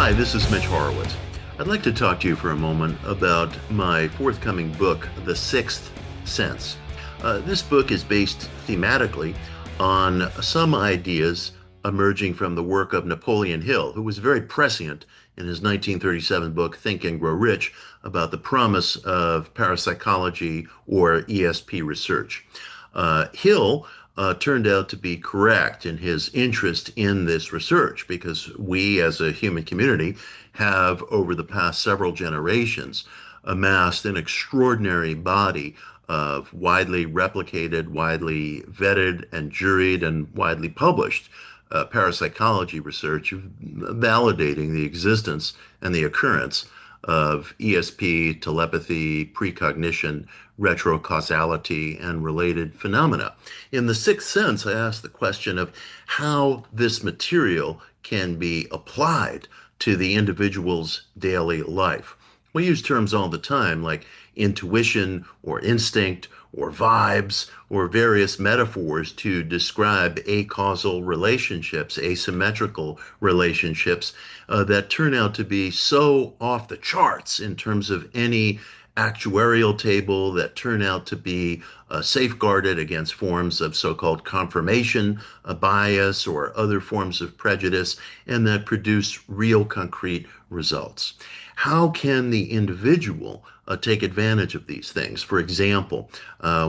Hi, this is Mitch Horowitz. I'd like to talk to you for a moment about my forthcoming book, The Sixth Sense. This book is based thematically on some ideas emerging from the work of Napoleon Hill, who was very prescient in his 1937 book, Think and Grow Rich, about the promise of parapsychology or ESP research. Hill turned out to be correct in his interest in this research because we as a human community have, over the past several generations, amassed an extraordinary body of widely replicated, widely vetted and juried, and widely published parapsychology research validating the existence and the occurrence of ESP, telepathy, precognition, retrocausality, and related phenomena. In The Sixth Sense, I asked the question of how this material can be applied to the individual's daily life. We use terms all the time like intuition or instinct or vibes or various metaphors to describe acausal relationships, asymmetrical relationships that turn out to be so off the charts in terms of any actuarial table, that turn out to be safeguarded against forms of so-called confirmation bias or other forms of prejudice, and that produce real concrete results. How can the individual take advantage of these things? For example,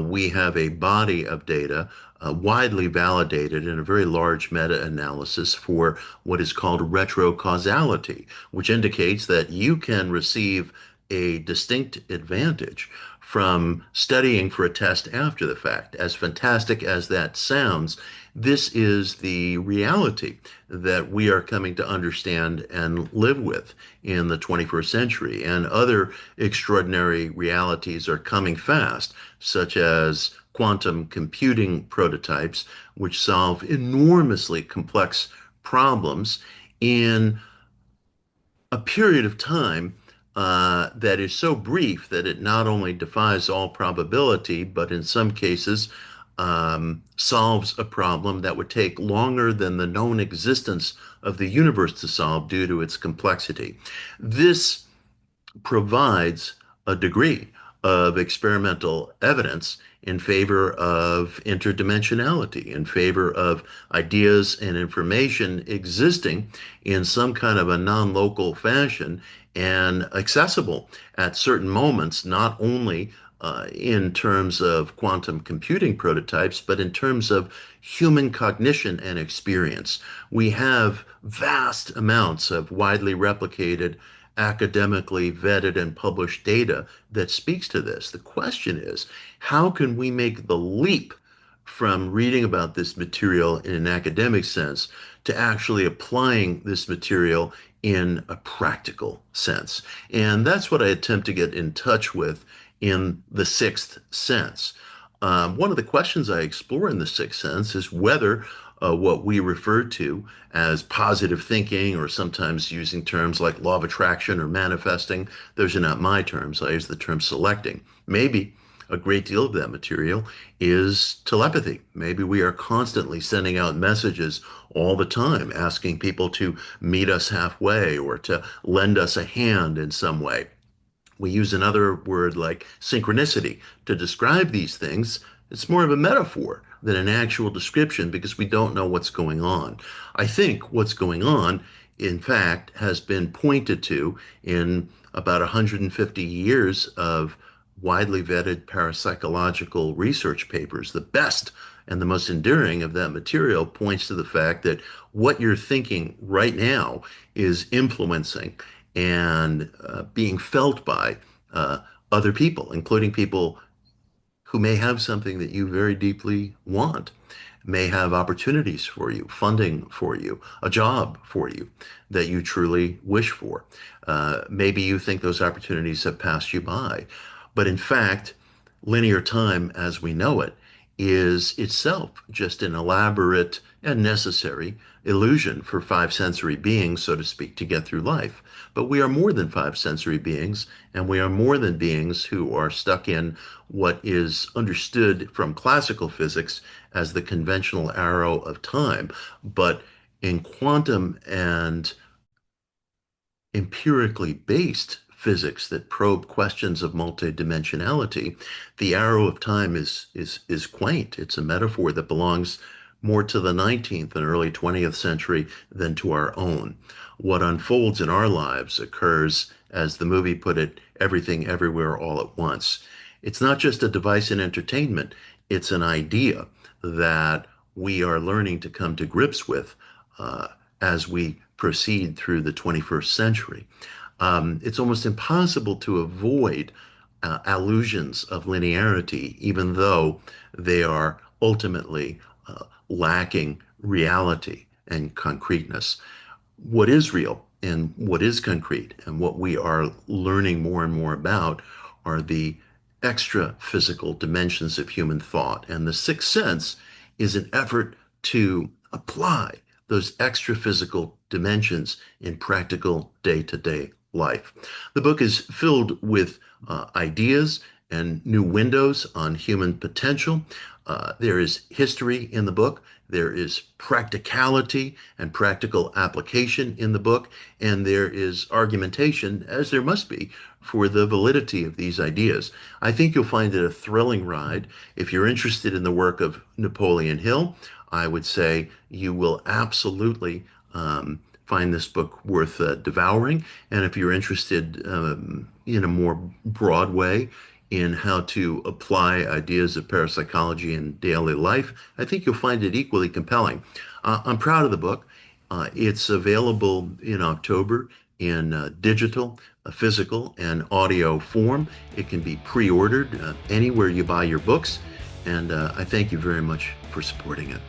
we have a body of data widely validated in a very large meta-analysis for what is called retrocausality, which indicates that you can receive a distinct advantage from studying for a test after the fact. As fantastic as that sounds, this is the reality that we are coming to understand and live with in the 21st century. And other extraordinary realities are coming fast, such as quantum computing prototypes, which solve enormously complex problems in a period of time that is so brief that it not only defies all probability, but in some cases solves a problem that would take longer than the known existence of the universe to solve due to its complexity. This provides a degree of experimental evidence in favor of interdimensionality, in favor of ideas and information existing in some kind of a non-local fashion and accessible at certain moments, not only in terms of quantum computing prototypes, but in terms of human cognition and experience. We have vast amounts of widely replicated, academically vetted and published data that speaks to this. The question is, how can we make the leap from reading about this material in an academic sense to actually applying this material in a practical sense? And that's what I attempt to get in touch with in The Sixth Sense. One of the questions I explore in The Sixth Sense is whether what we refer to as positive thinking, or sometimes using terms like law of attraction or manifesting, those are not my terms. I use the term selecting. Maybe a great deal of that material is telepathy. Maybe we are constantly sending out messages all the time, asking people to meet us halfway or to lend us a hand in some way. We use another word like synchronicity to describe these things. It's more of a metaphor than an actual description because we don't know what's going on. I think what's going on, in fact, has been pointed to in about 150 years of widely vetted parapsychological research papers. The best and the most enduring of that material points to the fact that what you're thinking right now is influencing and being felt by other people, including people who may have something that you very deeply want, may have opportunities for you, funding for you, a job for you that you truly wish for. Maybe you think those opportunities have passed you by, but in fact, linear time as we know it is itself just an elaborate and necessary illusion for five sensory beings, so to speak, to get through life. But we are more than five sensory beings, and we are more than beings who are stuck in what is understood from classical physics as the conventional arrow of time. But in quantum and empirically based physics that probe questions of multidimensionality, the arrow of time is quaint. It's a metaphor that belongs more to the 19th and early 20th century than to our own. What unfolds in our lives occurs, as the movie put it, everything everywhere all at once. It's not just a device in entertainment, it's an idea that we are learning to come to grips with as we proceed through the 21st century. It's almost impossible to avoid allusions of linearity, even though they are ultimately lacking reality and concreteness. What is real and what is concrete and what we are learning more and more about are the extra physical dimensions of human thought. And the sixth sense is an effort to apply those extra physical dimensions in practical day-to-day life. The book is filled with ideas and new windows on human potential. There is history in the book. There is practicality and practical application in the book. And there is argumentation, as there must be, for the validity of these ideas. I think you'll find it a thrilling ride. If you're interested in the work of Napoleon Hill, I would say you will absolutely find this book worth devouring. And if you're interested in a more broad way in how to apply ideas of parapsychology in daily life, I think you'll find it equally compelling. I'm proud of the book. It's available in October in digital, physical, and audio form. It can be pre-ordered anywhere you buy your books. And I thank you very much for supporting it.